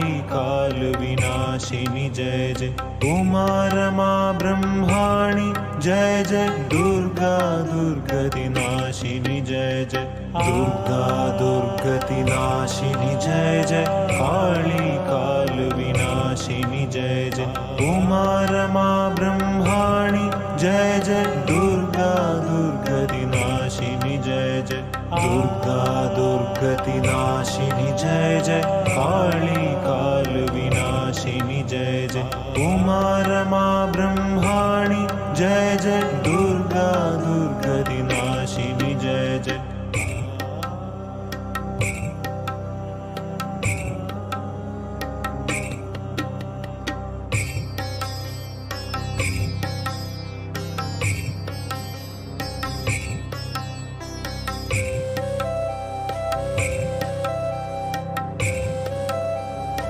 काल विनाशिनी जय जय। उमा रमा ब्रह्माणि जय जय। दुर्गा दुर्गति नाशिनी जय जय। दुर्गा दुर्गति नाशिनी जय जय। काली काल विनाशिनी जय जय। उमा रमा ब्रह्माणि जय जय। दुर्गा दुर्गति नाशिनी जय जय। दुर्गा दुर्गति नाशिनी जय जय। काली